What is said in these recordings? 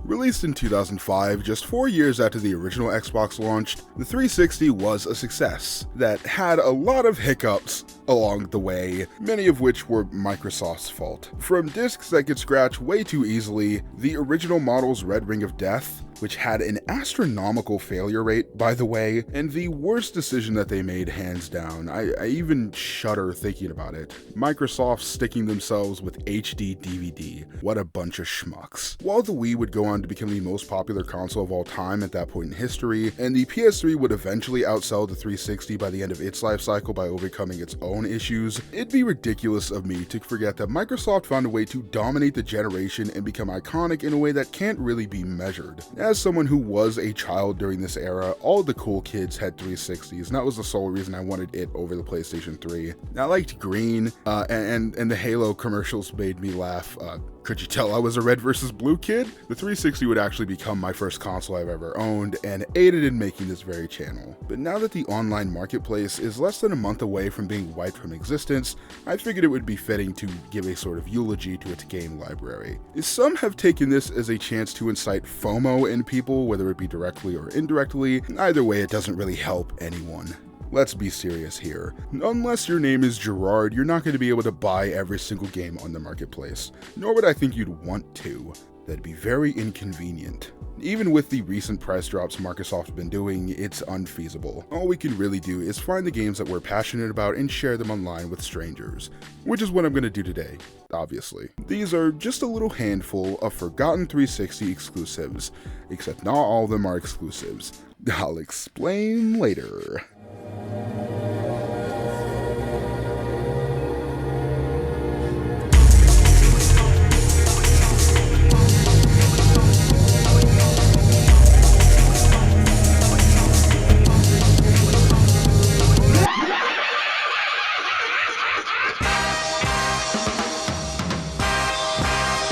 Released in 2005, just 4 years after the original Xbox launched, the 360 was a success that had a lot of hiccups along the way, many of which were Microsoft's fault. From discs that could scratch way too easily, the original model's Red Ring of Death, which had an astronomical failure rate, by the way, and the worst decision that they made hands down. I even shudder thinking about it. Microsoft sticking themselves with HD DVD. What a bunch of schmucks. While the Wii would go on to become the most popular console of all time at that point in history, and the PS3 would eventually outsell the 360 by the end of its life cycle by overcoming its own issues, it'd be ridiculous of me to forget that Microsoft found a way to dominate the generation and become iconic in a way that can't really be measured. As someone who was a child during this era, all the cool kids had 360s, and that was the sole reason I wanted it over the PlayStation 3. I liked green, and the Halo commercials made me laugh. Could you tell I was a red versus blue kid? The 360 would actually become my first console I've ever owned, and aided in making this very channel. But now that the online marketplace is less than a month away from being wiped from existence, I figured it would be fitting to give a sort of eulogy to its game library. Some have taken this as a chance to incite FOMO in people, whether it be directly or indirectly. Either way, it doesn't really help anyone. Let's be serious here. Unless your name is Gerard, you're not going to be able to buy every single game on the marketplace. Nor would I think you'd want to. That'd be very inconvenient. Even with the recent price drops Microsoft have been doing, it's unfeasible. All we can really do is find the games that we're passionate about and share them online with strangers. Which is what I'm going to do today, obviously. These are just a little handful of forgotten 360 exclusives, except not all of them are exclusives. I'll explain later.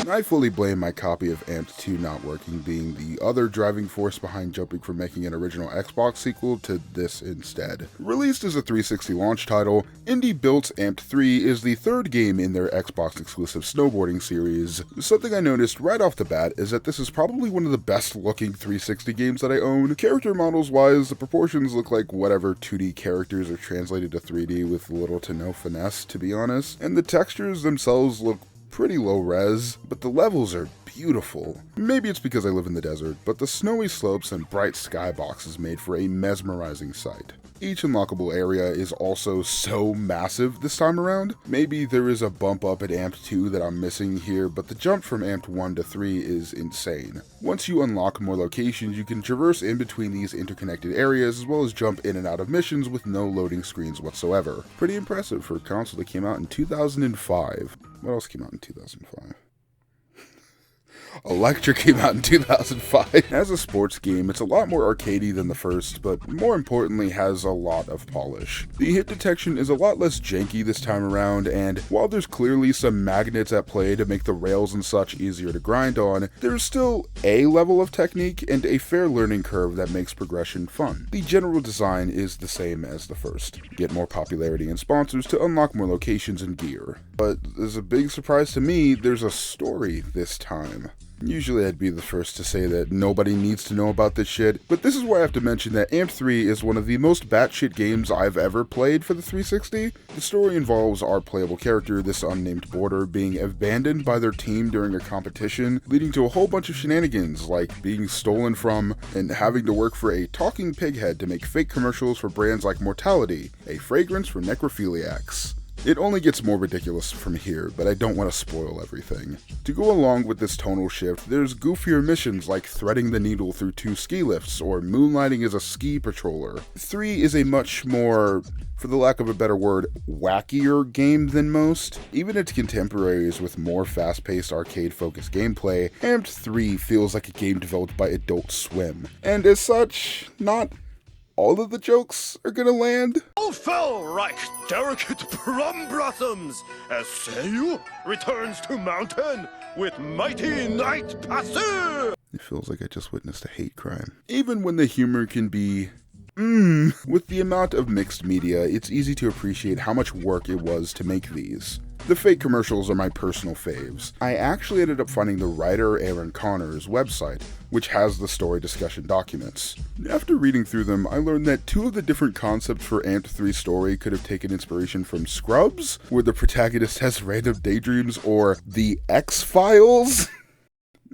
I fully blame my copy of Amped 2 not working being the other driving force behind jumping from making an original Xbox sequel to this instead. Released as a 360 launch title, Indie Built's Amped 3 is the third game in their Xbox exclusive snowboarding series. Something I noticed right off the bat is that this is probably one of the best looking 360 games that I own. Character models wise, the proportions look like whatever 2D characters are translated to 3D with little to no finesse, to be honest, and the textures themselves look pretty low res, but the levels are beautiful. Maybe it's because I live in the desert, but the snowy slopes and bright skyboxes made for a mesmerizing sight. Each unlockable area is also so massive this time around. Maybe there is a bump up at Amped 2 that I'm missing here, but the jump from Amped 1 to 3 is insane. Once you unlock more locations, you can traverse in between these interconnected areas as well as jump in and out of missions with no loading screens whatsoever. Pretty impressive for a console that came out in 2005. What else came out in 2005? Electra came out in 2005. As a sports game, it's a lot more arcadey than the first, but more importantly has a lot of polish. The hit detection is a lot less janky this time around, and while there's clearly some magnets at play to make the rails and such easier to grind on, there's still a level of technique and a fair learning curve that makes progression fun. The general design is the same as the first. Get more popularity and sponsors to unlock more locations and gear. But as a big surprise to me, there's a story this time. Usually I'd be the first to say that nobody needs to know about this shit, but this is where I have to mention that Amped 3 is one of the most batshit games I've ever played for the 360. The story involves our playable character, this unnamed boarder, being abandoned by their team during a competition, leading to a whole bunch of shenanigans like being stolen from and having to work for a talking pighead to make fake commercials for brands like Mortality, a fragrance for necrophiliacs. It only gets more ridiculous from here, but I don't want to spoil everything. To go along with this tonal shift, there's goofier missions like threading the needle through 2 ski lifts or moonlighting as a ski patroller. 3 is a much more, for the lack of a better word, wackier game than most. Even its contemporaries with more fast-paced arcade-focused gameplay, Amped 3 feels like a game developed by Adult Swim. And as such, not all of the jokes are gonna land. All fell right, delicate plum blossoms, as Seiyu returns to mountain with mighty night passer. It feels like I just witnessed a hate crime. Even when the humor can be with the amount of mixed media, it's easy to appreciate how much work it was to make these. The fake commercials are my personal faves. I actually ended up finding the writer Aaron Connor's website, which has the story discussion documents. After reading through them, I learned that 2 of the different concepts for Amped 3 story could have taken inspiration from Scrubs, where the protagonist has random daydreams, or The X-Files.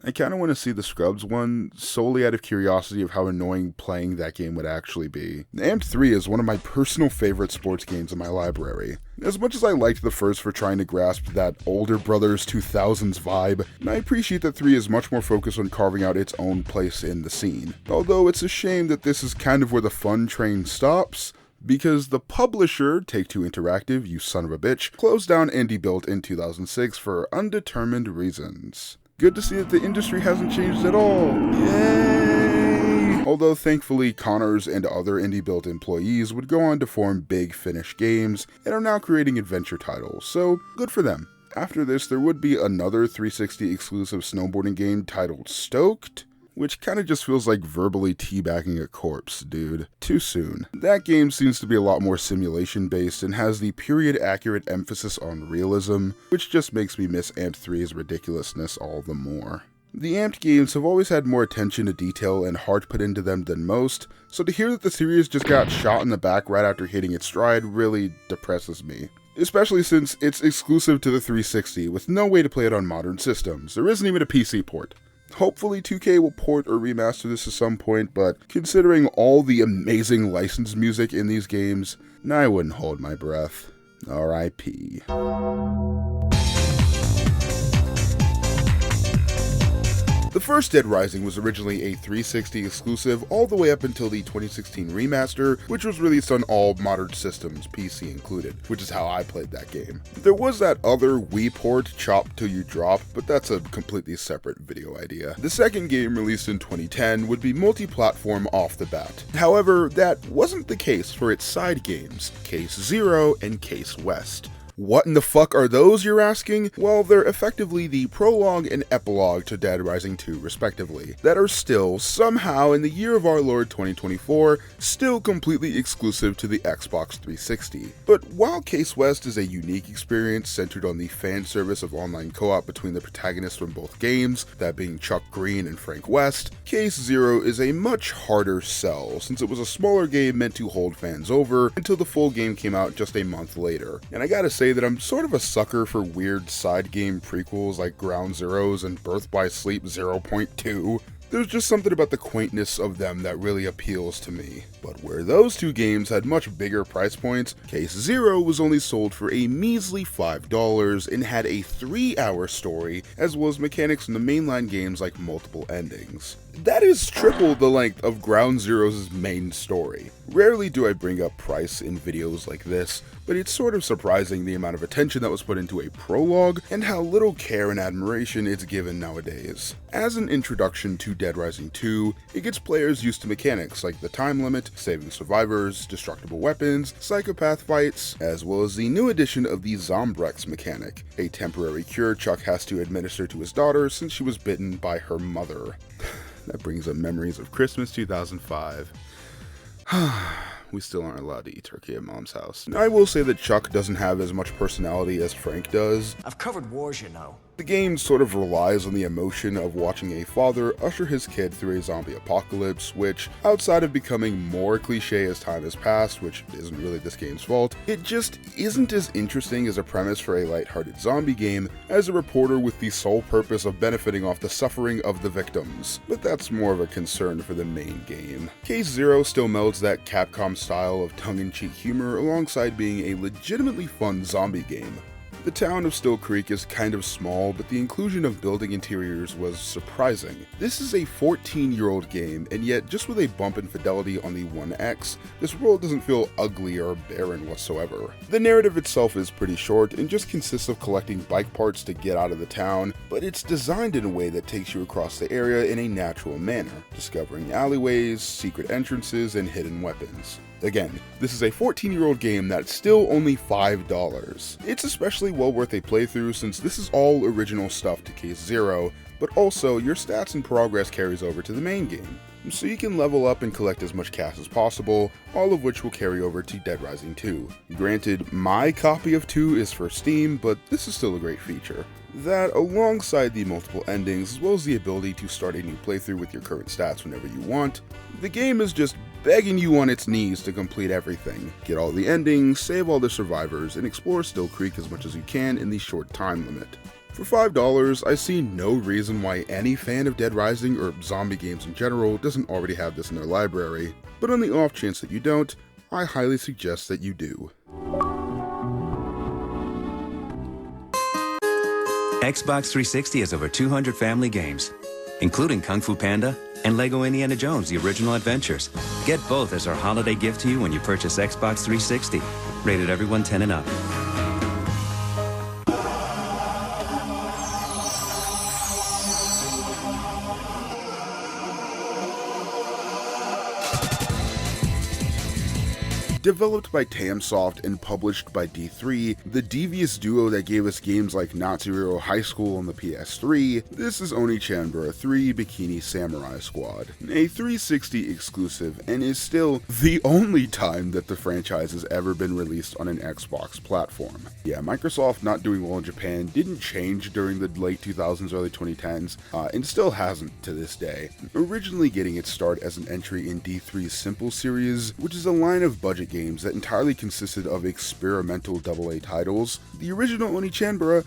I kinda want to see the Scrubs one, solely out of curiosity of how annoying playing that game would actually be. Amped 3 is one of my personal favorite sports games in my library. As much as I liked the first for trying to grasp that older brothers 2000s vibe, I appreciate that 3 is much more focused on carving out its own place in the scene. Although it's a shame that this is kind of where the fun train stops, because the publisher, Take-Two Interactive, you son of a bitch, closed down Indie Built in 2006 for undetermined reasons. Good to see that the industry hasn't changed at all. Yay! Although thankfully Connors and other Indie Built employees would go on to form Big Finish Games and are now creating adventure titles, so good for them. After this, there would be another 360 exclusive snowboarding game titled Stoked, which kinda just feels like verbally teabagging a corpse, dude. Too soon. That game seems to be a lot more simulation-based and has the period-accurate emphasis on realism, which just makes me miss Amped 3's ridiculousness all the more. The Amped games have always had more attention to detail and heart put into them than most, so to hear that the series just got shot in the back right after hitting its stride really depresses me. Especially since it's exclusive to the 360, with no way to play it on modern systems. There isn't even a PC port. Hopefully 2K will port or remaster this at some point, but considering all the amazing licensed music in these games, I wouldn't hold my breath. R.I.P. The first Dead Rising was originally a 360 exclusive all the way up until the 2016 remaster, which was released on all modern systems, PC included, which is how I played that game. There was that other Wii port, Chop Till You Drop, but that's a completely separate video idea. The second game, released in 2010, would be multi-platform off the bat. However, that wasn't the case for its side games, Case Zero and Case West. What in the fuck are those, you're asking? Well, they're effectively the prologue and epilogue to Dead Rising 2 respectively, that are still, somehow in the year of our Lord 2024, still completely exclusive to the Xbox 360. But while Case West is a unique experience centered on the fan service of online co-op between the protagonists from both games, that being Chuck Green and Frank West, Case Zero is a much harder sell, since it was a smaller game meant to hold fans over until the full game came out just a month later. And I gotta say that I'm sort of a sucker for weird side game prequels like Ground Zeroes and Birth by Sleep 0.2. There's just something about the quaintness of them that really appeals to me. But where those two games had much bigger price points, Case Zero was only sold for a measly $5 and had a 3-hour story, as well as mechanics from the mainline games like multiple endings. That is triple the length of Ground Zeroes' main story. Rarely do I bring up price in videos like this, but it's sort of surprising the amount of attention that was put into a prologue and how little care and admiration it's given nowadays. As an introduction to Dead Rising 2, it gets players used to mechanics like the time limit, saving survivors, destructible weapons, psychopath fights, as well as the new addition of the Zombrex mechanic, a temporary cure Chuck has to administer to his daughter since she was bitten by her mother. That brings up memories of Christmas 2005. We still aren't allowed to eat turkey at Mom's house. I will say that Chuck doesn't have as much personality as Frank does. I've covered wars, you know. The game sort of relies on the emotion of watching a father usher his kid through a zombie apocalypse, which, outside of becoming more cliche as time has passed, which isn't really this game's fault, it just isn't as interesting as a premise for a lighthearted zombie game as a reporter with the sole purpose of benefiting off the suffering of the victims. But that's more of a concern for the main game. Case Zero still melds that Capcom style of tongue-in-cheek humor alongside being a legitimately fun zombie game. The town of Still Creek is kind of small, but the inclusion of building interiors was surprising. This is a 14-year-old game, and yet just with a bump in fidelity on the 1X, this world doesn't feel ugly or barren whatsoever. The narrative itself is pretty short and just consists of collecting bike parts to get out of the town, but it's designed in a way that takes you across the area in a natural manner, discovering alleyways, secret entrances, and hidden weapons. Again, this is a 14-year-old game that's still only $5. It's especially well worth a playthrough since this is all original stuff to Case Zero, but also your stats and progress carries over to the main game. so you can level up and collect as much cash as possible, all of which will carry over to Dead Rising 2. Granted, my copy of 2 is for Steam, but this is still a great feature. That, alongside the multiple endings, as well as the ability to start a new playthrough with your current stats whenever you want, the game is just begging you on its knees to complete everything. Get all the endings, save all the survivors, and explore Still Creek as much as you can in the short time limit. For $5, I see no reason why any fan of Dead Rising or zombie games in general doesn't already have this in their library, but on the off chance that you don't, I highly suggest that you do. Xbox 360 has over 200 family games, including Kung Fu Panda and Lego Indiana Jones: The Original Adventures. Get both as our holiday gift to you when you purchase Xbox 360. Rated everyone 10 and up. Developed by Tamsoft and published by D3, the devious duo that gave us games like Natsuhiro High School on the PS3, this is Onechanbara 3 Bikini Samurai Squad, a 360 exclusive, and is still the only time that the franchise has ever been released on an Xbox platform. Yeah, Microsoft not doing well in Japan didn't change during the late 2000s, early 2010s, and still hasn't to this day. Originally getting its start as an entry in D3's Simple series, which is a line of budget games that entirely consisted of experimental AA titles, the original Onechanbara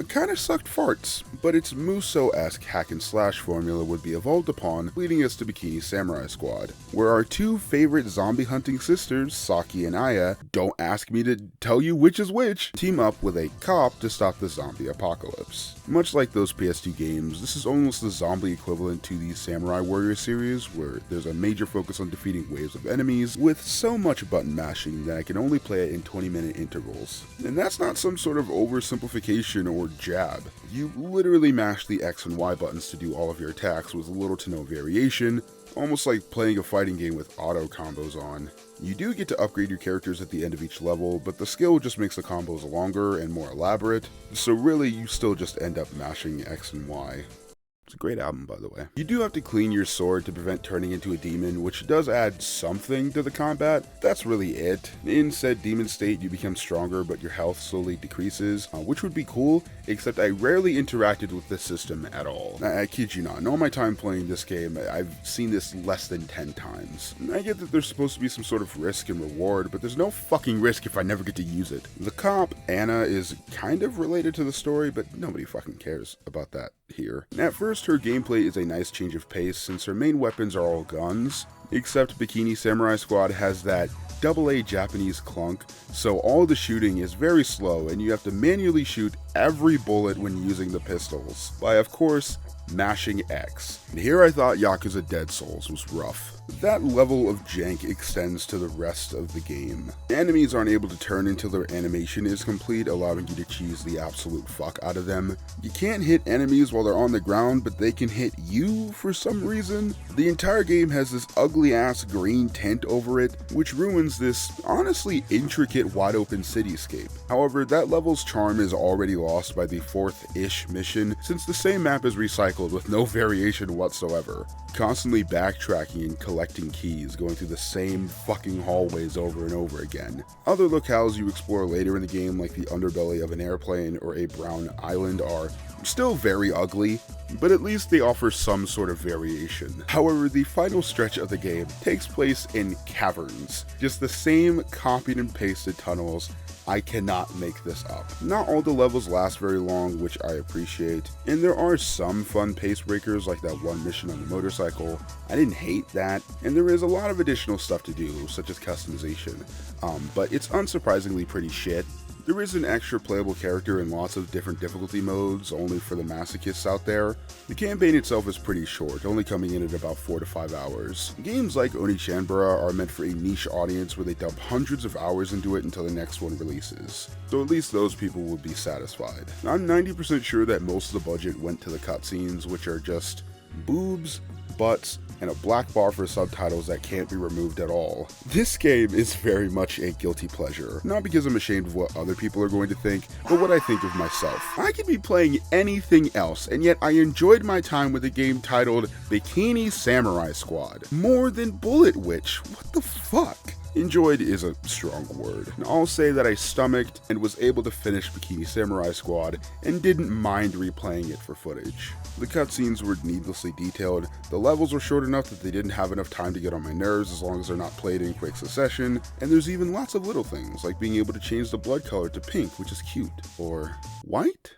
kinda sucked farts, but its Muso-esque hack and slash formula would be evolved upon, leading us to Bikini Samurai Squad, where our two favorite zombie hunting sisters, Saki and Aya, don't ask me to tell you which is which, team up with a cop to stop the zombie apocalypse. Much like those PS2 games, this is almost the zombie equivalent to the Samurai Warrior series, where there's a major focus on defeating waves of enemies, with so much button mashing that I can only play it in 20-minute intervals. And that's not some sort of oversimplification or jab. You literally mash the X and Y buttons to do all of your attacks with little to no variation, almost like playing a fighting game with auto combos on. You do get to upgrade your characters at the end of each level, but the skill just makes the combos longer and more elaborate, so really you still just end up mashing X and Y. It's a great album, by the way. You do have to clean your sword to prevent turning into a demon, which does add something to the combat. That's really it. In said demon state, you become stronger, but your health slowly decreases, which would be cool, except I rarely interacted with this system at all. I kid you not, in all my time playing this game, I've seen this less than 10 times. I get that there's supposed to be some sort of risk and reward, but there's no fucking risk if I never get to use it. The cop, Anna, is kind of related to the story, but nobody fucking cares about that here. At first, her gameplay is a nice change of pace since her main weapons are all guns, except Bikini Samurai Squad has that AA Japanese clunk, so all the shooting is very slow and you have to manually shoot every bullet when using the pistols, by of course mashing X. And here I thought Yakuza Dead Souls was rough. That level of jank extends to the rest of the game. Enemies aren't able to turn until their animation is complete, allowing you to cheese the absolute fuck out of them. You can't hit enemies while they're on the ground, but they can hit you for some reason. The entire game has this ugly ass green tint over it, which ruins this honestly intricate wide open cityscape. However, that level's charm is already lost by the 4th-ish mission, since the same map is recycled with no variation whatsoever. Constantly backtracking and collecting keys, going through the same fucking hallways over and over again. Other locales you explore later in the game, like the underbelly of an airplane or a brown island, are still very ugly, but at least they offer some sort of variation. However, the final stretch of the game takes place in caverns, just the same copied and pasted tunnels. I cannot make this up. Not all the levels last very long, which I appreciate, and there are some fun pace breakers like that one mission on the motorcycle. I didn't hate that, and there is a lot of additional stuff to do, such as customization, but it's unsurprisingly pretty shit. There is an extra playable character in lots of different difficulty modes, only for the masochists out there. The campaign itself is pretty short, only coming in at about 4 to 5 hours. Games like Onechanbara are meant for a niche audience where they dump hundreds of hours into it until the next one releases, so at least those people will be satisfied. I'm 90% sure that most of the budget went to the cutscenes, which are just boobs, butts, and a black bar for subtitles that can't be removed at all. This game is very much a guilty pleasure, not because I'm ashamed of what other people are going to think, but what I think of myself. I could be playing anything else, and yet I enjoyed my time with a game titled Bikini Samurai Squad more than Bullet Witch. What the fuck? Enjoyed is a strong word. I'll say that I stomached and was able to finish Bikini Samurai Squad and didn't mind replaying it for footage. The cutscenes were needlessly detailed, the levels were short enough that they didn't have enough time to get on my nerves as long as they're not played in quick succession, and there's even lots of little things like being able to change the blood color to pink, which is cute. Or white?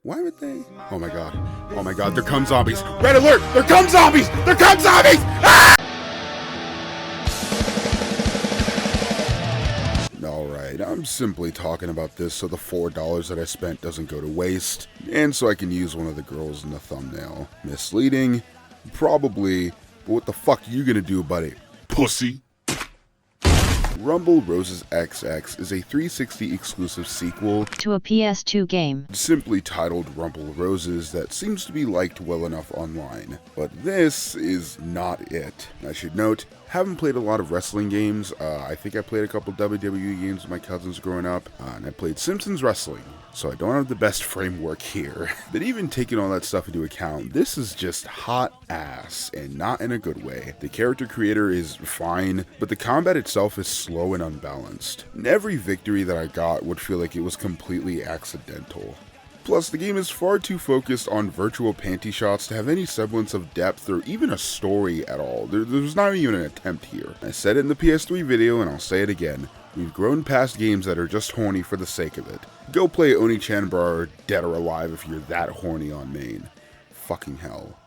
Why would they? Oh my god, there come zombies! Red alert! There come zombies! There come zombies! Ah! Alright, I'm simply talking about this so the $4 that I spent doesn't go to waste, and so I can use one of the girls in the thumbnail. Misleading? Probably, but what the fuck are you gonna do about it, pussy? Rumble Roses XX is a 360 exclusive sequel to a PS2 game simply titled Rumble Roses that seems to be liked well enough online. But this is not it. I should note, haven't played a lot of wrestling games. I think I played a couple WWE games with my cousins growing up, and I played Simpsons Wrestling, so I don't have the best framework here. But even taking all that stuff into account, this is just hot ass, and not in a good way. The character creator is fine, but the combat itself is slow and unbalanced. And every victory that I got would feel like it was completely accidental. Plus, the game is far too focused on virtual panty shots to have any semblance of depth or even a story at all. There's not even an attempt here. I said it in the PS3 video and I'll say it again. We've grown past games that are just horny for the sake of it. Go play Onechanbara or Dead or Alive if you're that horny on main. Fucking hell.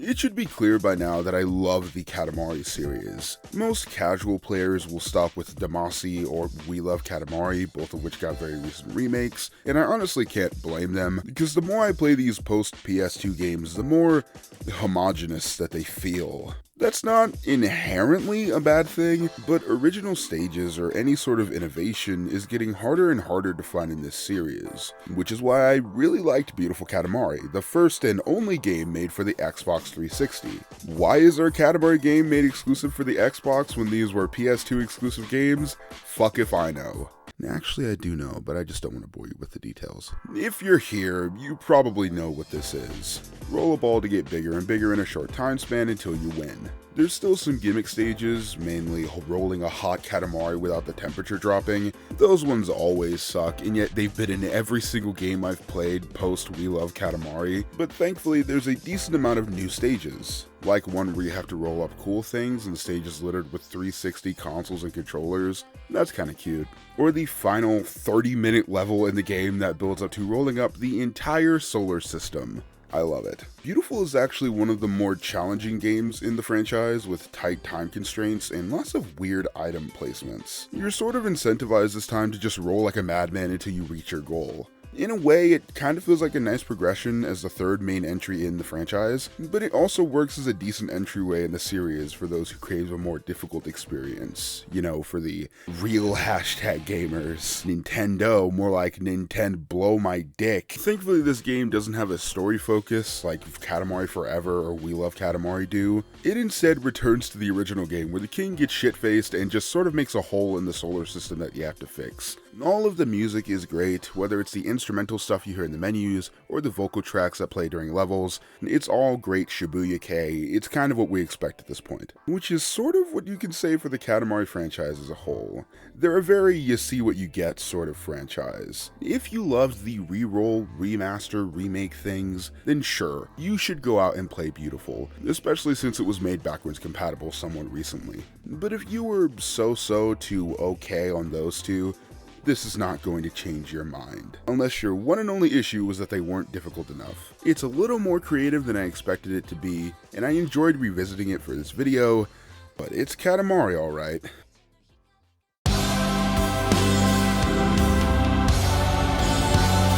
It should be clear by now that I love the Katamari series. Most casual players will stop with Damacy or We Love Katamari, both of which got very recent remakes, and I honestly can't blame them, because the more I play these post-PS2 games, the more homogenous that they feel. That's not inherently a bad thing, but original stages or any sort of innovation is getting harder and harder to find in this series, which is why I really liked Beautiful Katamari, the first and only game made for the Xbox 360. Why is there a Katamari game made exclusive for the Xbox when these were PS2 exclusive games? Fuck if I know. Actually, I do know, but I just don't want to bore you with the details. If you're here, you probably know what this is. Roll a ball to get bigger and bigger in a short time span until you win. There's still some gimmick stages, mainly rolling a hot Katamari without the temperature dropping. Those ones always suck, and yet they've been in every single game I've played post We Love Katamari. But thankfully, there's a decent amount of new stages. Like one where you have to roll up cool things and stages littered with 360 consoles and controllers. That's kinda cute. Or the final 30-minute level in the game that builds up to rolling up the entire solar system. I love it. Beautiful is actually one of the more challenging games in the franchise, with tight time constraints and lots of weird item placements. You're sort of incentivized this time to just roll like a madman until you reach your goal. In a way, it kind of feels like a nice progression as the third main entry in the franchise, but it also works as a decent entryway in the series for those who crave a more difficult experience. You know, for the real hashtag gamers. Nintendo, more like Nintendo blow my dick. Thankfully, this game doesn't have a story focus like Katamari Forever or We Love Katamari do. It instead returns to the original game where the king gets shit-faced and just sort of makes a hole in the solar system that you have to fix. All of the music is great, whether it's the instrumental stuff you hear in the menus, or the vocal tracks that play during levels. It's all great Shibuya K. It's kind of what we expect at this point. Which is sort of what you can say for the Katamari franchise as a whole. They're a very you see what you get sort of franchise. If you loved the re-roll, remaster, remake things, then sure, you should go out and play Beautiful, especially since it was made backwards compatible somewhat recently. But if you were so-so to okay on those two, this is not going to change your mind. Unless your one and only issue was that they weren't difficult enough. It's a little more creative than I expected it to be, and I enjoyed revisiting it for this video, but it's Katamari alright.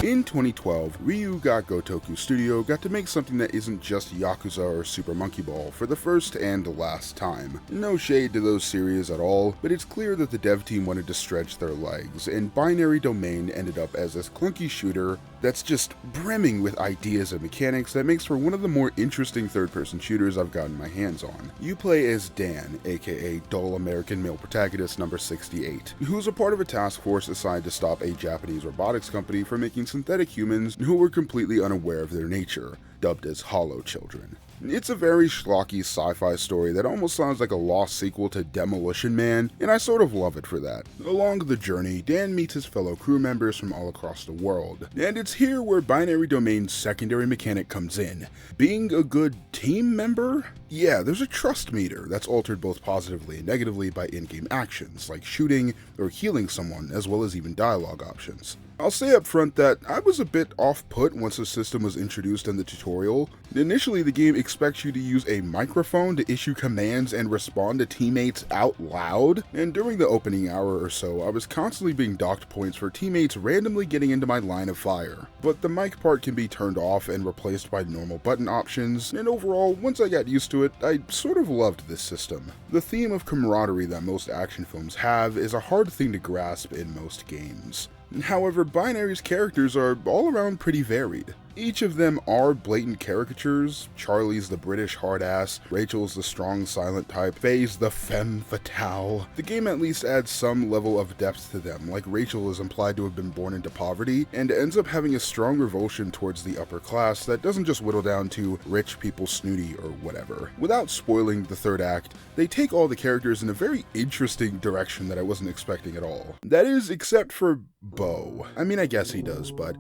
In 2012, Ryu Ga Gotoku Studio got to make something that isn't just Yakuza or Super Monkey Ball for the first and last time. No shade to those series at all, but it's clear that the dev team wanted to stretch their legs, and Binary Domain ended up as this clunky shooter that's just brimming with ideas and mechanics that makes for one of the more interesting third-person shooters I've gotten my hands on. You play as Dan, aka dull American male protagonist number 68, who's a part of a task force assigned to stop a Japanese robotics company from making synthetic humans who were completely unaware of their nature, dubbed as Hollow Children. It's a very schlocky sci-fi story that almost sounds like a lost sequel to Demolition Man, and I sort of love it for that. Along the journey, Dan meets his fellow crew members from all across the world, and it's here where Binary Domain's secondary mechanic comes in. Being a good team member? Yeah, there's a trust meter that's altered both positively and negatively by in-game actions, like shooting or healing someone, as well as even dialogue options. I'll say up front that I was a bit off-put once the system was introduced in the tutorial. Initially, the game expects you to use a microphone to issue commands and respond to teammates out loud, and during the opening hour or so, I was constantly being docked points for teammates randomly getting into my line of fire. But the mic part can be turned off and replaced by normal button options, and overall, once I got used to it, I sort of loved this system. The theme of camaraderie that most action films have is a hard thing to grasp in most games. However, Binary's characters are all around pretty varied. Each of them are blatant caricatures. Charlie's the British hard-ass, Rachel's the strong silent type, Faye's the femme fatale. The game at least adds some level of depth to them, like Rachel is implied to have been born into poverty, and ends up having a strong revulsion towards the upper class that doesn't just whittle down to rich people snooty or whatever. Without spoiling the third act, they take all the characters in a very interesting direction that I wasn't expecting at all. That is, except for Bo. I mean, I guess he does, but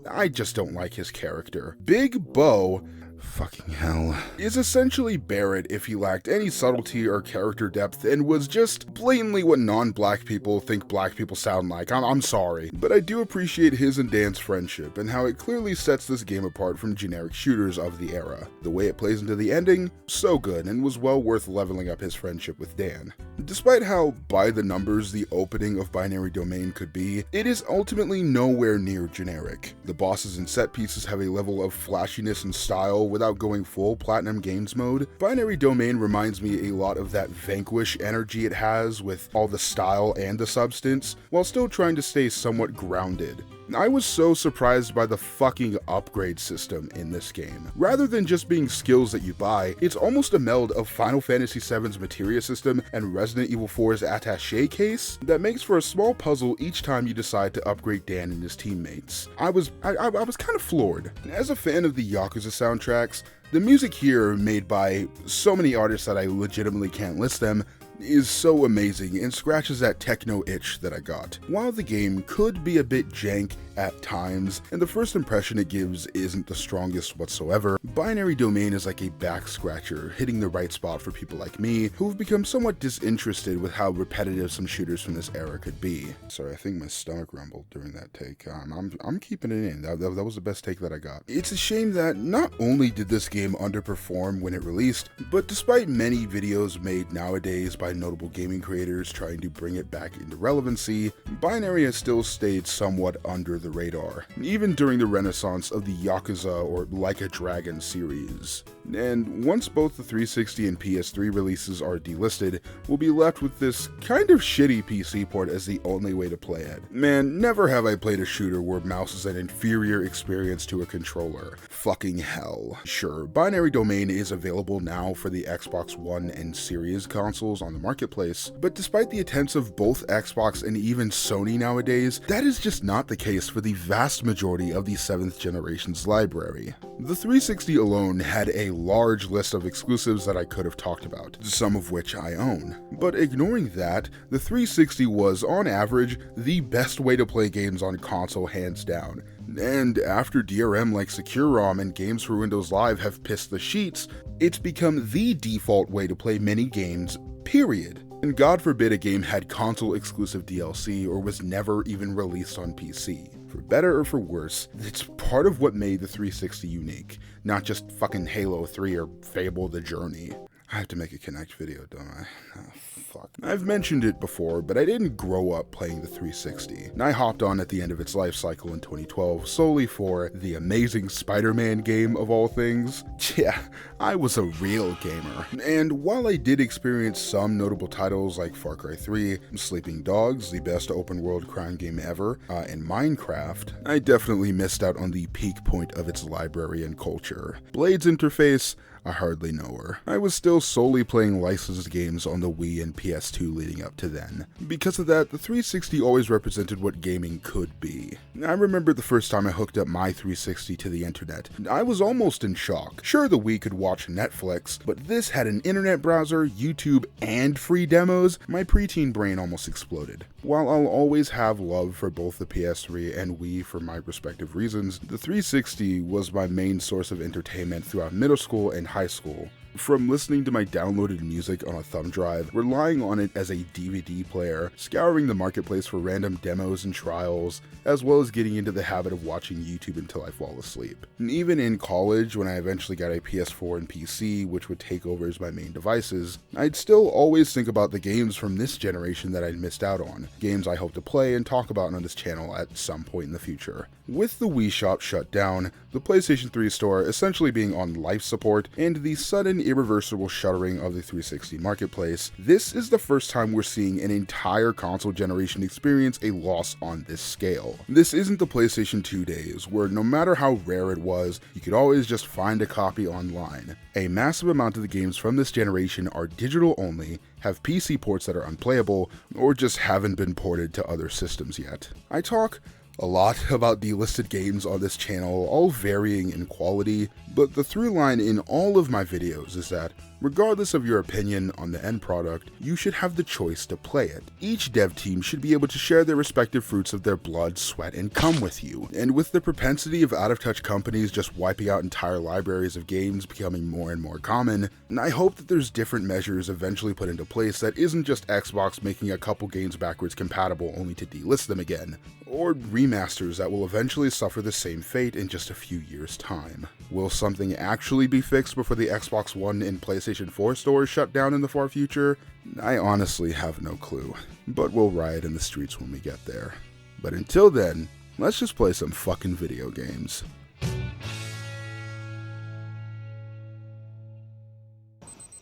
I just don't like his character. Big Bo, fucking hell, is essentially Barrett if he lacked any subtlety or character depth and was just blatantly what non-black people think black people sound like. I'm sorry. But I do appreciate his and Dan's friendship and how it clearly sets this game apart from generic shooters of the era. The way it plays into the ending, so good, and was well worth leveling up his friendship with Dan. Despite how by the numbers the opening of Binary Domain could be, it is ultimately nowhere near generic. The bosses and set pieces have a level of flashiness and style without going full Platinum Games mode. Binary Domain reminds me a lot of that Vanquish energy it has with all the style and the substance, while still trying to stay somewhat grounded. I was so surprised by the fucking upgrade system in this game. Rather than just being skills that you buy, it's almost a meld of Final Fantasy VII's materia system and Resident Evil 4's attaché case that makes for a small puzzle each time you decide to upgrade Dan and his teammates. I was kind of floored. As a fan of the Yakuza soundtracks, the music here, made by so many artists that I legitimately can't list them, is so amazing and scratches that techno itch that I got. While the game could be a bit jank at times, and the first impression it gives isn't the strongest whatsoever, Binary Domain is like a back scratcher, hitting the right spot for people like me, who've become somewhat disinterested with how repetitive some shooters from this era could be. Sorry, I think my stomach rumbled during that take. I'm keeping it in. That was the best take that I got. It's a shame that not only did this game underperform when it released, but despite many videos made nowadays by notable gaming creators trying to bring it back into relevancy, Binary has still stayed somewhat under the radar, even during the renaissance of the Yakuza or Like a Dragon series. And once both the 360 and PS3 releases are delisted, we'll be left with this kind of shitty PC port as the only way to play it. Man, never have I played a shooter where mouse is an inferior experience to a controller. Fucking hell. Sure, Binary Domain is available now for the Xbox One and Series consoles on the marketplace, but despite the attempts of both Xbox and even Sony nowadays, that is just not the case for the vast majority of the 7th generation's library. The 360 alone had a large list of exclusives that I could have talked about, some of which I own. But ignoring that, the 360 was, on average, the best way to play games on console hands down. And after DRM like Secure ROM and games for Windows Live have pissed the sheets, it's become the default way to play many games, period. And God forbid a game had console-exclusive DLC or was never even released on PC. For better or for worse, it's part of what made the 360 unique, not just fucking Halo 3 or Fable the Journey. I have to make a Connect video, don't I? Oh, fuck. I've mentioned it before, but I didn't grow up playing the 360. And I hopped on at the end of its life cycle in 2012 solely for the amazing Spider-Man game of all things. Yeah, I was a real gamer. And while I did experience some notable titles like Far Cry 3, Sleeping Dogs, the best open world crime game ever, and Minecraft, I definitely missed out on the peak point of its library and culture. Blade's interface, I hardly know her. I was still solely playing licensed games on the Wii and PS2 leading up to then. Because of that, the 360 always represented what gaming could be. I remember the first time I hooked up my 360 to the internet. I was almost in shock. Sure, the Wii could watch Netflix, but this had an internet browser, YouTube, and free demos. My preteen brain almost exploded. While I'll always have love for both the PS3 and Wii for my respective reasons, the 360 was my main source of entertainment throughout middle school and high school. From listening to my downloaded music on a thumb drive, relying on it as a DVD player, scouring the marketplace for random demos and trials, as well as getting into the habit of watching YouTube until I fall asleep. And even in college, when I eventually got a PS4 and PC, which would take over as my main devices, I'd still always think about the games from this generation that I'd missed out on, games I hope to play and talk about on this channel at some point in the future. With the Wii shop shut down, the PlayStation 3 store essentially being on life support, and the sudden irreversible shuttering of the 360 marketplace, this is the first time we're seeing an entire console generation experience a loss on this scale. This isn't the PlayStation 2 days, where no matter how rare it was, you could always just find a copy online. A massive amount of the games from this generation are digital only, have PC ports that are unplayable, or just haven't been ported to other systems yet. I talk a lot about the listed games on this channel, all varying in quality, but the through line in all of my videos is that, regardless of your opinion on the end product, you should have the choice to play it. Each dev team should be able to share their respective fruits of their blood, sweat, and cum with you. And with the propensity of out-of-touch companies just wiping out entire libraries of games becoming more and more common, I hope that there's different measures eventually put into place that isn't just Xbox making a couple games backwards compatible only to delist them again, or remasters that will eventually suffer the same fate in just a few years' time. Will something actually be fixed before the Xbox One and PlayStation 4 stores shut down in the far future? I honestly have no clue, but we'll riot in the streets when we get there. But until then, let's just play some fucking video games.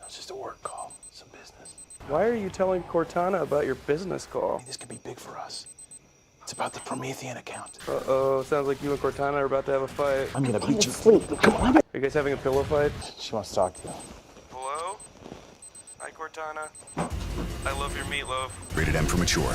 It's just a work call, some business. Why are you telling Cortana about your business call? This could be big for us. It's about the Promethean account. Uh-oh, sounds like you and Cortana are about to have a fight. I'm gonna beat you. Sleep. Come on. Are you guys having a pillow fight? She wants to talk to you. Hello? Hi, Cortana. I love your meatloaf. Rated M for mature.